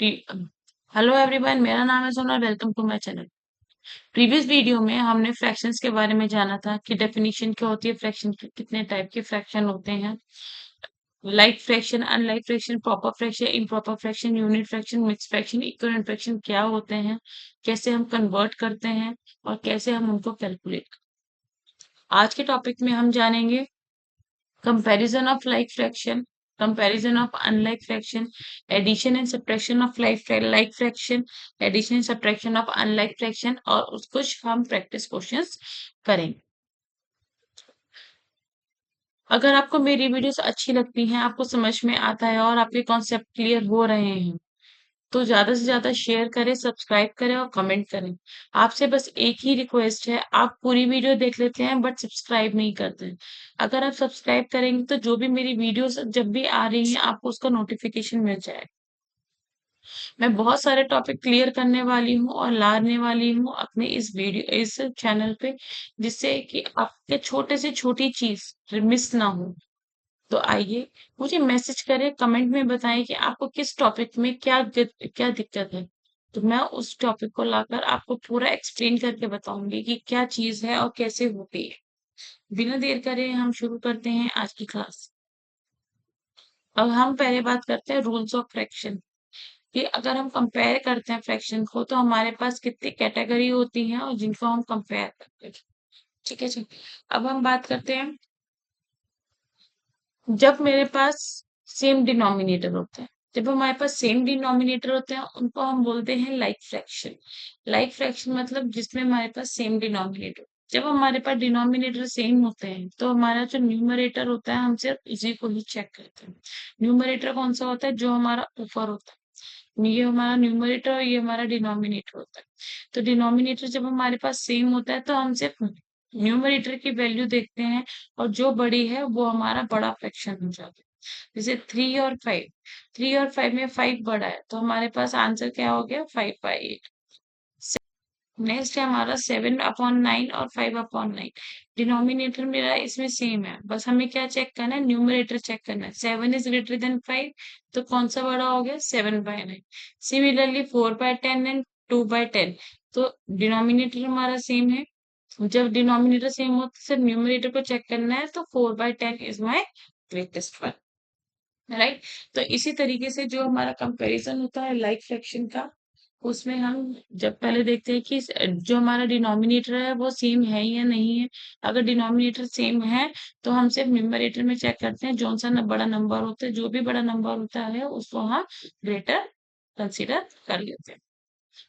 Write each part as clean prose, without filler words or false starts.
Hello everyone, मेरा नाम है Sona. Welcome to my channel. Previous video में हमने फ्रैक्शंस के बारे में जाना था कि डेफिनेशन क्या होती है, फ्रैक्शन कितने टाइप के फ्रैक्शन होते हैं, like fraction, unlike fraction, proper fraction, improper fraction, unit fraction, mix fraction, equivalent fraction क्या होते हैं, कैसे हम कन्वर्ट करते हैं और कैसे हम उनको कैलकुलेट। आज के टॉपिक में हम जानेंगे comparison of like fraction, comparison of unlike fraction, addition and subtraction of like fraction, addition and subtraction of unlike fraction, और कुछ हम प्रैक्टिस क्वेश्चंस करेंगे। अगर आपको मेरी वीडियोस अच्छी लगती हैं, आपको समझ में आता है और आपके कॉन्सेप्ट क्लियर हो रहे हैं, तो ज्यादा से ज्यादा शेयर करें, सब्सक्राइब करें और कमेंट करें। आपसे बस एक ही रिक्वेस्ट है, आप पूरी वीडियो देख लेते हैं बट सब्सक्राइब नहीं करते हैं। अगर आप सब्सक्राइब करेंगे तो जो भी मेरी वीडियोस जब भी आ रही है आपको उसका नोटिफिकेशन मिल जाएगा। मैं बहुत सारे टॉपिक क्लियर करने वाली हूँ और लाने वाली हूँ अपने इस चैनल पे, जिससे कि आपके छोटे से छोटी चीज मिस ना हो। तो आइए, मुझे मैसेज करें, कमेंट में बताएं कि आपको किस टॉपिक में क्या दिक्कत है। तो मैं उस टॉपिक को लाकर आपको पूरा एक्सप्लेन करके बताऊंगी कि क्या चीज है और कैसे होती है। बिना देर करे हम शुरू करते हैं आज की क्लास। अब हम पहले बात करते हैं रूल्स ऑफ फ्रैक्शन, कि अगर हम कंपेयर करते हैं फ्रैक्शन को तो हमारे पास कितनी कैटेगरी होती हैं और जिनको हम कंपेयर करते हैं। ठीक है जी। अब हम बात करते हैं, जब मेरे पास सेम डिनोमिनेटर होते हैं, जब हमारे पास सेम डिनोमिनेटर होते हैं उनको हम बोलते हैं लाइक फ्रैक्शन। लाइक फ्रैक्शन मतलब जिसमें हमारे पास सेम डिनोमिनेटर। जब हमारे पास डिनोमिनेटर सेम होते हैं तो हमारा जो न्यूमरेटर होता है हम सिर्फ इसी को ही चेक करते हैं। न्यूमरेटर कौन सा होता है? जो हमारा ऊपर होता है, ये हमारा न्यूमरेटर और ये हमारा डिनोमिनेटर होता है। तो डिनोमिनेटर जब हमारे पास सेम होता है तो हम सिर्फ न्यूमरेटर की वैल्यू देखते हैं, और जो बड़ी है वो हमारा बड़ा फ्रैक्शन हो जाता है। जैसे 3 और 5, 3 और 5 में 5 बड़ा है तो हमारे पास आंसर क्या हो गया? 5/8। नेक्स्ट है हमारा 7/9 और 5/9। डिनोमिनेटर मेरा इसमें सेम है, बस हमें क्या चेक करना है? न्यूमरेटर चेक करना है। 7 इज ग्रेटर देन 5, तो कौन सा बड़ा हो गया? 7/9। सिमिलरली 4/10 एंड 2/10, तो डिनोमिनेटर हमारा सेम है। जब डिनोमिनेटर सेम हो तो सिर्फ न्यूमरेटर को चेक करना है, तो 4/10 is my greatest one. Right. तो इसी तरीके से जो हमारा कंपैरिजन होता है लाइक फ्रैक्शन का, उसमें हम जब पहले देखते हैं कि जो हमारा डिनोमिनेटर है वो सेम है या नहीं है। अगर डिनोमिनेटर सेम है तो हम सिर्फ न्यूमरेटर में चेक करते हैं, जो सा बड़ा नंबर होता है, जो भी बड़ा नंबर होता है उसको हम ग्रेटर कंसिडर कर लेते हैं।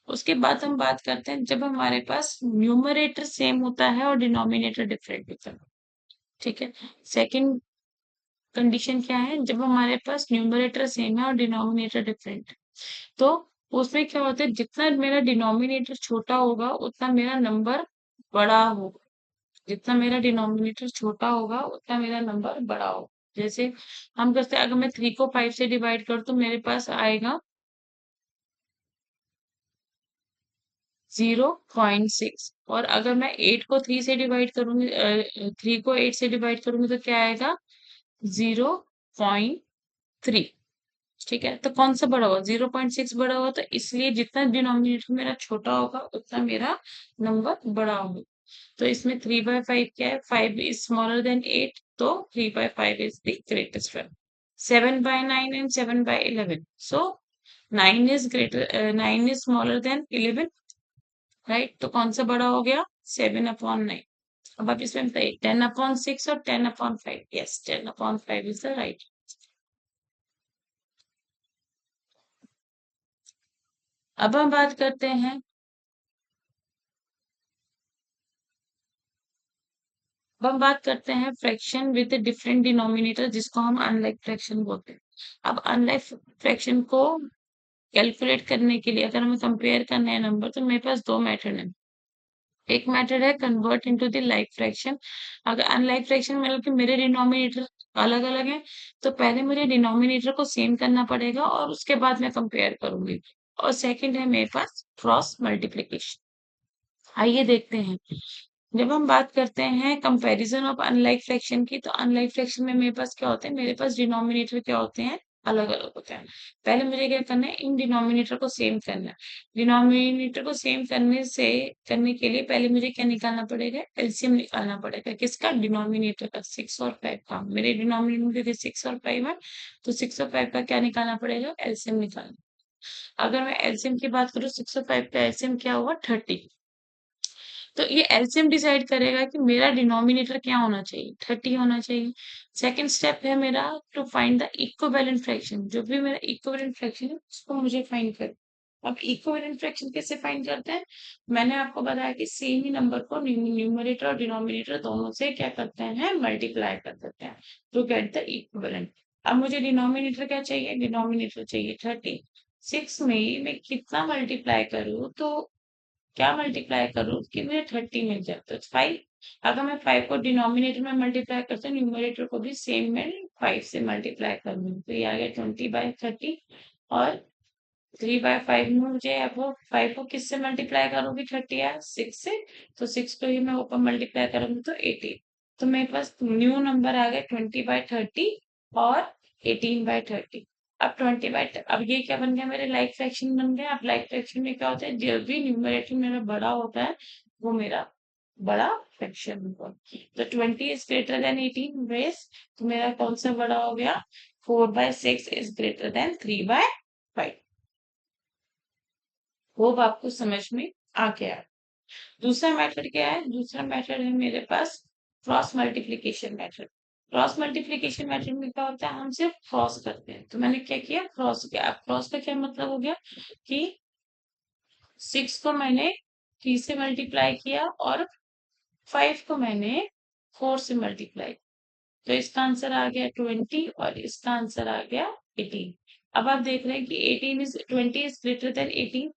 उसके बाद हम बात करते हैं जब हमारे पास न्यूमरेटर सेम होता है और डिनोमिनेटर डिफरेंट होता है। ठीक है। सेकंड कंडीशन क्या है? जब हमारे पास न्यूमरेटर सेम है और डिनोमिनेटर डिफरेंट, तो उसमें क्या होता है, जितना मेरा डिनोमिनेटर छोटा होगा उतना मेरा नंबर बड़ा होगा। जितना मेरा डिनोमिनेटर छोटा होगा उतना मेरा नंबर बड़ा होगा। जैसे हम करते हैं, अगर मैं 3 को 5 से डिवाइड कर तो मेरे पास आएगा 0.6, और अगर मैं 8 को 3 से डिवाइड करूंगी, 3 को 8 से डिवाइड करूंगी तो क्या आएगा? 0.3। ठीक है। तो कौन सा बड़ा हुआ? 0.6 बड़ा हुआ, तो इसलिए जितना डिनोमिनेटर मेरा छोटा होगा उतना मेरा नंबर बड़ा होगा। तो इसमें 3/5 क्या है? 5 इज स्मॉलर देन 8, तो 3/5 is the greatest one. 7/9 and 7/11, so 9 is smaller than 11। Right. तो कौन सा बड़ा हो गया? 7/9। अब आप इसमें बताइए, 10/6 और 10/5? Yes, 10/5 is the right. अब हम बात करते हैं, फ्रैक्शन विद डिफरेंट डिनोमिनेटर, जिसको हम अनलाइक फ्रैक्शन बोलते हैं। अब अनलाइक फ्रैक्शन को कैलकुलेट करने के लिए अगर हमें कंपेयर करना है नंबर, तो मेरे पास दो मेथड है। एक मेथड है convert into the like fraction. अगर अनलाइक फ्रैक्शन मतलब कि मेरे डिनोमिनेटर अलग अलग है, तो पहले मुझे डिनोमिनेटर को सेम करना पड़ेगा और उसके बाद मैं कंपेयर करूंगी। और सेकंड है मेरे पास क्रॉस मल्टीप्लीकेशन। आइए देखते हैं। जब हम बात करते हैं कंपैरिजन ऑफ अनलाइक फ्रैक्शन की, तो अनलाइक फ्रैक्शन में मेरे पास क्या होते हैं? मेरे पास डिनोमिनेटर क्या होते हैं? अलग अलग होते हैं। पहले मुझे क्या करना है, इन डिनोमिनेटर को सेम करना है। डिनोमिनेटर को सेम करने के लिए पहले मुझे क्या निकालना पड़ेगा, एलसीएम निकालना पड़ेगा। किसका, डिनोमिनेटर का। 6 और 5 का, मेरे डिनोमिनेटर 6 और 5 है, तो 6 और 5 का क्या निकालना पड़ेगा, एलसीएम निकालना। अगर मैं एलसीएम की बात करूँ, 6 और 5 का एलसीएम क्या हुआ, 30। तो ये एलसीएम डिसाइड करेगा कि मेरा डिनोमिनेटर क्या होना चाहिए, 30 होना चाहिए। सेकंड स्टेप है मेरा, to find the equivalent fraction. जो भी मेरा इक्विवेलेंट फ्रैक्शन है उसको मुझे फाइंड कर। अब इक्विवेलेंट फ्रैक्शन कैसे फाइंड करते हैं, मैंने आपको बताया कि सेम ही नंबर को न्यूमरेटर और डिनोमिनेटर दोनों से क्या करते हैं, मल्टीप्लाई कर देते हैं टू गेट द इक्विवेलेंट। अब मुझे डिनोमिनेटर क्या चाहिए, डिनोमिनेटर चाहिए 30। 6 में मैं कितना मल्टीप्लाई करूँ, तो क्या मल्टीप्लाई करूँ कि मुझे 30 मिल जाए, तो 5। अगर मैं 5 को डिनोमिनेटर में मल्टीप्लाई करती हूँ, न्यूमरेटर को भी सेम में 5 से मल्टीप्लाई करूंगी, तो ये आ गया 20/30। और 3/5 में मुझे अब वो 5 को किससे मल्टीप्लाई करूंगी, 30 है 6 से, तो 6 को ही मैं ऊपर मल्टीप्लाई करूंगी तो 18। तो मेरे पास न्यू नंबर आ गया 20/30 और 18/30। अब 20 बाई, अब ये क्या बन गया, मेरे लाइक फ्रैक्शन बन गया। अब लाइक फ्रैक्शन में क्या होता है, जब भी न्यूमरेटर मेरा बड़ा होता है वो मेरा बड़ा फ्रैक्शन होगा। तो 20 इज ग्रेटर देन 18 बेस, तो मेरा कौन सा बड़ा हो गया, 4/6 इज ग्रेटर देन 3/5। होप आपको समझ में आ गया। दूसरा मेथड क्या है, दूसरा मेथड है मेरे पास cross multiplication method. Cross multiplication method में क्या होता है, हम सिर्फ क्रॉस करते हैं। तो मैंने क्या किया, क्रॉस किया। अब क्रॉस का क्या मतलब हो गया कि 6 को मैंने 3 से मल्टीप्लाई किया और 5 को मैंने 4 से मल्टीप्लाई। तो इसका आंसर आ गया 20 और इसका आंसर आ गया 18। अब आप देख रहे हैं कि 20 इज ग्रेटर देन 18,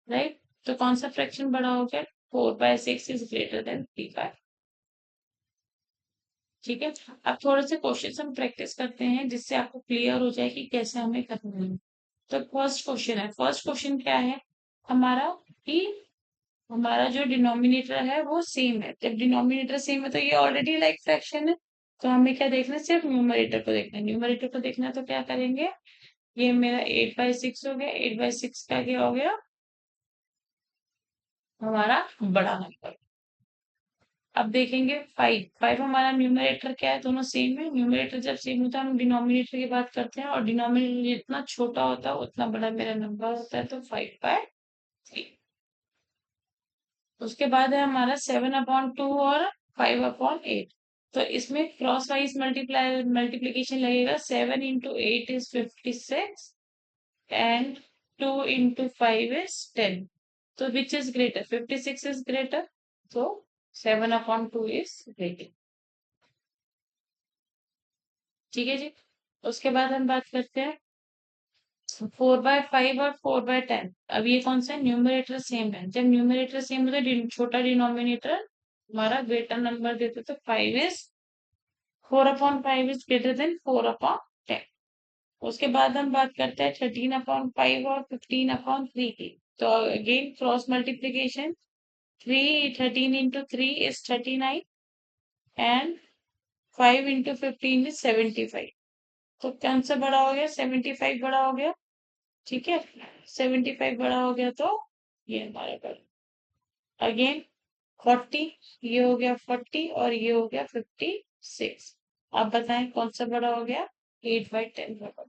राइट। तो कौन सा फ्रैक्शन बड़ा हो गया, 4/6 इज ग्रेटर देन 3/5। ठीक है। अब थोड़े से क्वेश्चन हम प्रैक्टिस करते हैं जिससे आपको क्लियर हो जाए कि कैसे हमें करना है। तो फर्स्ट क्वेश्चन है, फर्स्ट क्वेश्चन क्या है हमारा, कि हमारा जो डिनोमिनेटर है वो सेम है। जब डिनोमिनेटर सेम है तो ये ऑलरेडी लाइक फ्रैक्शन है, तो हमें क्या देखना है, सिर्फ न्यूमरेटर को देखना है। न्यूमरेटर को देखना है तो क्या करेंगे, ये मेरा 8/6 हो गया, 8/6 का क्या हो गया, हमारा बड़ा नंबर। अब देखेंगे 5, 5 हमारा न्यूमरेटर क्या है, दोनों सेम है। न्यूमरेटर जब सेम होता है हम डिनोमिनेटर की बात करते हैं, और डिनोमिनेटर जितना छोटा होता है उतना बड़ा मेरा नंबर होता है, तो 5/3। उसके बाद है हमारा 7/2 और 5/8। तो इसमें क्रॉस वाइज मल्टीप्लीकेशन लगेगा। 7 into 8 is 56 and 2 into 5 is 10। तो which is greater, 56 is greater, तो 7/2 इज ग्रेटर। ठीक है जी। उसके बाद हम बात करते हैं 4/5 और 4/10। अब ये कौन सा है, न्यूमरेटर सेम है। जब न्यूमरेटर सेम होता है, छोटा डिनोमिनेटर हमारा ग्रेटर नंबर देते, तो 4/5 इज ग्रेटर देन 4/10। उसके बाद हम बात करते हैं 13/5 और 15/3 की। तो again cross multiplication, 13 into 3 is 39 and 5 into 15 is 75। तो कौन सा बड़ा हो गया, 75 बड़ा हो गया। ठीक है, 75 बड़ा हो गया, तो ये हमारा बड़ा। अगेन 40, ये हो गया 40 और ये हो गया 56। आप बताएं कौन सा बड़ा हो गया, 8/10 बड़ा।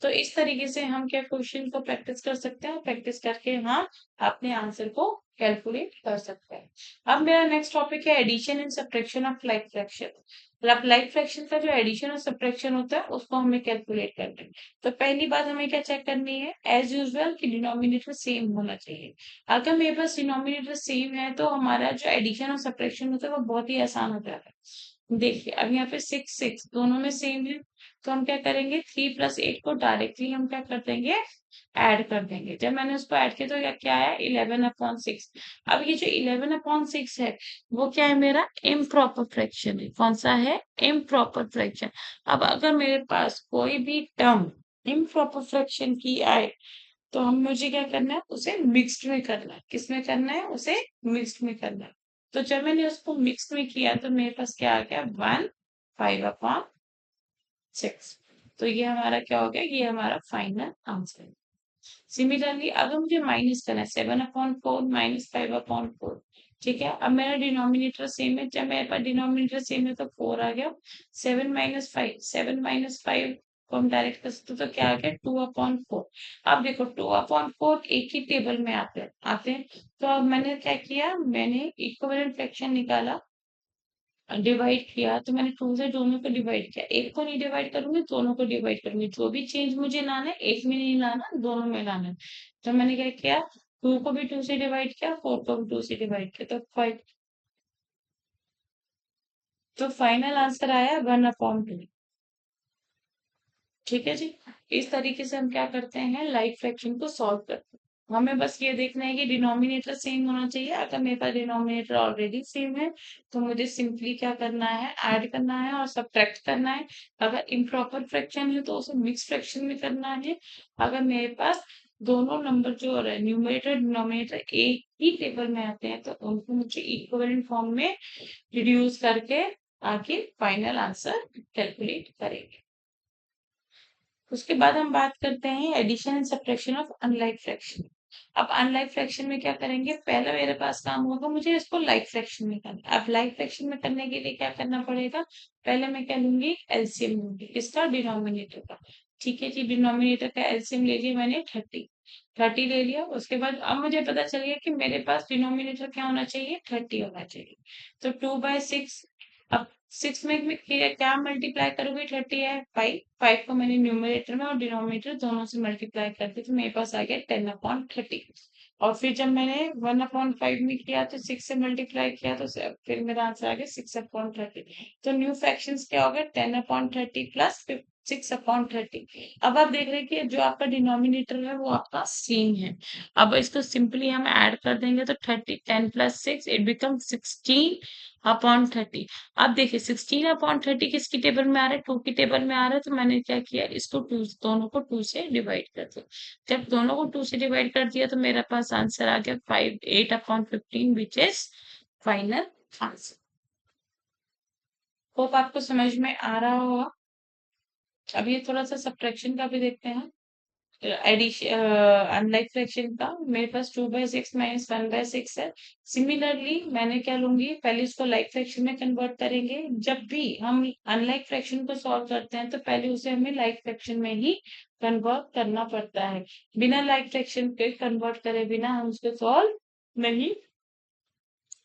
तो इस तरीके से हम क्या क्वेश्चन को प्रैक्टिस कर सकते हैं, प्रैक्टिस करके हम अपने आंसर को कैलकुलेट कर सकते हैं। अब मेरा नेक्स्ट टॉपिक है addition and subtraction of like fraction. मतलब लाइक फ्रैक्शन का जो एडिशन और सब्ट्रैक्शन होता है उसको हमें कैलकुलेट करना है। तो पहली बात हमें क्या चेक करनी है, एज यूजुअल कि डिनोमिनेटर सेम होना चाहिए। अगर मेरे पास डिनोमिनेटर सेम है तो हमारा जो एडिशन और सब्ट्रैक्शन होता है वो बहुत ही आसान हो जाता है। देखिए अब यहाँ पे 6 दोनों में सेम है, तो हम क्या करेंगे, 3+8 को डायरेक्टली हम क्या कर देंगे, ऐड कर देंगे। जब मैंने उसको ऐड किया तो क्या आया, 11/6। अब ये जो 11/6 है वो क्या है, मेरा इम्प्रॉपर फ्रैक्शन है। कौन सा है, इम्प्रॉपर फ्रैक्शन। अब अगर मेरे पास कोई भी टर्म इम्प्रॉपर फ्रैक्शन की आए, तो हम मुझे क्या करना है, उसे मिक्स्ड में करना है। किसमें करना है, उसे मिक्स्ड में करना है। तो जब मैंने उसको मिक्स में किया तो मेरे पास क्या आ गया, 1 5/6। तो ये हमारा क्या हो गया, ये हमारा फाइनल आंसर है। सिमिलरली अगर मुझे माइनस करना है 7/4 -5/4, ठीक है। अब मेरा डिनोमिनेटर सेम है, जब मेरे पास डिनोमिनेटर सेम है तो 4 आ गया। 7 - 5 को हम डायरेक्ट कर सकते, तो क्या आ गया 2/4। अब देखो 2/4 एक ही टेबल में आते हैं। तो अब मैंने क्या किया, मैंने इक्विवेलेंट फ्रैक्शन निकाला, डिवाइड किया, तो मैंने 2 से दोनों को डिवाइड किया। एक को नहीं डिवाइड करूंगी, दोनों को डिवाइड करूंगी। जो भी चेंज मुझे लाना है, एक में नहीं लाना, दोनों में लाना है। तो मैंने क्या किया, 2 को भी 2 से डिवाइड किया, 4 को भी 2 से डिवाइड किया, तो 5। तो फाइनल आंसर आया 1/2। ठीक है जी। इस तरीके से हम क्या करते हैं, लाइक फ्रैक्शन को सॉल्व करते हैं। हमें बस ये देखना है कि डिनोमिनेटर सेम होना चाहिए। अगर मेरे पास डिनोमिनेटर ऑलरेडी सेम है, तो मुझे सिंपली क्या करना है, ऐड करना है और सब्ट्रैक्ट करना है। अगर इम्प्रॉपर फ्रैक्शन है तो उसे मिक्स फ्रैक्शन में करना है। अगर मेरे पास दोनों नंबर जो हो रहा है, न्यूमरेटर डिनोमिनेटर एक ही टेबल में आते हैं, तो उनको मुझे इक्विवेलेंट फॉर्म में रिड्यूस करके आगे फाइनल आंसर कैलकुलेट करेंगे। उसके बाद हम बात करते हैं addition and subtraction of unlike fraction. अब अनलाइक फ्रैक्शन में क्या करेंगे, पहले मेरे पास काम होगा, मुझे इसको लाइक फ्रैक्शन में करना है। अब लाइक फ्रैक्शन में करने के लिए क्या करना पड़ेगा, पहले मैं क्या लूंगी, एलसीएम लूंगी, किसका, डिनोमिनेटर का। ठीक है जी, डिनोमिनेटर का एलसीएम ले लिया मैंने 30 ले लिया। उसके बाद अब मुझे पता चल गया कि मेरे पास डिनोमिनेटर क्या होना चाहिए, 30 होना चाहिए। तो 2/6। अब 6 में क्या मल्टीप्लाई करोगे, 30 है, 5 को मैंने न्यूमरेटर में और डिनोमिनेटर दोनों से मल्टीप्लाई कर दिया, तो मेरे पास आ गया 10/30। और फिर जब मैंने 1/5 में किया तो 6 से मल्टीप्लाई किया, तो फिर मेरा आंसर आ गया 6/30। तो न्यू फ्रैक्शंस क्या हो गया, 10/30 प्लस 6/30। अब आप देख रहे हैं कि जो आपका डिनोमिनेटर है वो आपका सेम है। अब इसको सिंपली हम ऐड कर देंगे, तो 10 + 6 इट बिकम 16/30। अब देखिए 16/30 किसकी टेबल में आ रहा है, 2 की टेबल में आ रहा है। तो मैंने क्या किया, इसको 2, दोनों को 2 से डिवाइड कर दिया। जब दोनों को 2 से डिवाइड कर दिया, तो मेरे पास आंसर आ गया 8/15 which is final answer. Hope आपको समझ में आ रहा होगा। अब ये थोड़ा सा सब्ट्रैक्शन का भी देखते हैं। एडिशन, अनलाइक फ्रैक्शन का मेरे पास 2/6 - 1/6 है। सिमिलरली मैंने क्या लूंगी, पहले इसको लाइक फ्रैक्शन में कन्वर्ट करेंगे। जब भी हम अनलाइक फ्रैक्शन को सॉल्व करते हैं, तो पहले उसे हमें लाइक फ्रैक्शन में ही कन्वर्ट करना पड़ता है। बिना लाइक फ्रैक्शन के कन्वर्ट करे बिना हम उसको सॉल्व नहीं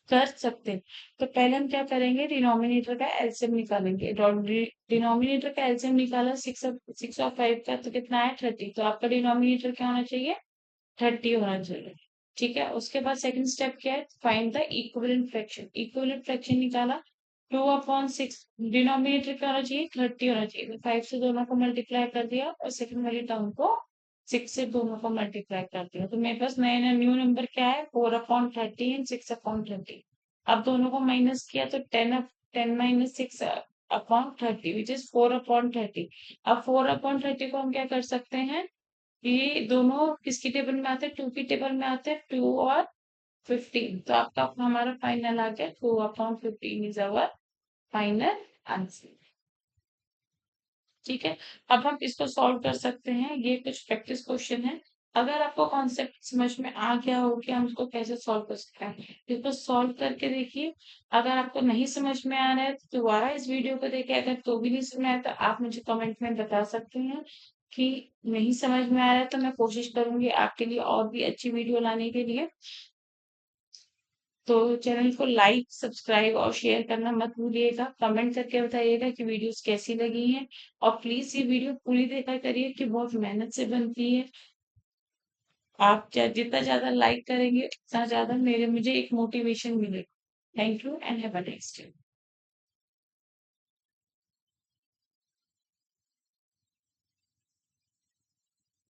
कर सकते। तो पहले हम क्या करेंगे, डिनोमिनेटर का एलसीएम निकालेंगे। डिनोमिनेटर का एलसीएम निकाला, 6 और 5 का, तो कितना है 30। तो आपका डिनोमिनेटर क्या होना चाहिए, 30 होना चाहिए। ठीक है। उसके बाद सेकंड स्टेप क्या है, find the equivalent fraction. Equivalent fraction निकाला, 2/6। डिनोमिनेटर क्या होना चाहिए, 30 होना चाहिए। तो 5 से दोनों को मल्टीप्लाई कर दिया और सेकंड वाली टर्म को 6 से दोनों को मल्टीप्लाई कर दिया। तो मेरे पास नया न्यू नंबर क्या है, 4/30 एंड 6/30। अब दोनों को माइनस किया, तो 10 - 6/30 विच इज 4/30। अब 4/30 को हम क्या कर सकते हैं, ये दोनों किसकी टेबल में आते हैं, 2 की टेबल में आते हैं, 2 और 15। तो आपका हमारा फाइनल आ गया 2/15 इज अवर फाइनल आंसर। ठीक है। अब हम इसको सॉल्व कर सकते हैं, ये कुछ प्रैक्टिस क्वेश्चन है। अगर आपको कॉन्सेप्ट समझ में आ गया हो कि हम इसको कैसे सॉल्व कर सकते हैं, इसको सॉल्व करके देखिए। अगर आपको नहीं समझ में आ रहा है, तो दोबारा इस वीडियो को देखिए। अगर तो भी नहीं समझ आया, तो आप मुझे कमेंट में बता सकते हैं कि नहीं समझ में आ रहा है। तो मैं कोशिश करूंगी आपके लिए और भी अच्छी वीडियो लाने के लिए। तो चैनल को लाइक, सब्सक्राइब और शेयर करना मत भूलिएगा। कमेंट करके बताइएगा कि वीडियोस कैसी लगी हैं। और प्लीज ये वीडियो पूरी देखा करिए, कि बहुत मेहनत से बनती है। आप जितना ज्यादा लाइक करेंगे, उतना ज्यादा मेरे मुझे एक मोटिवेशन मिलेगा। Thank you and have a nice day.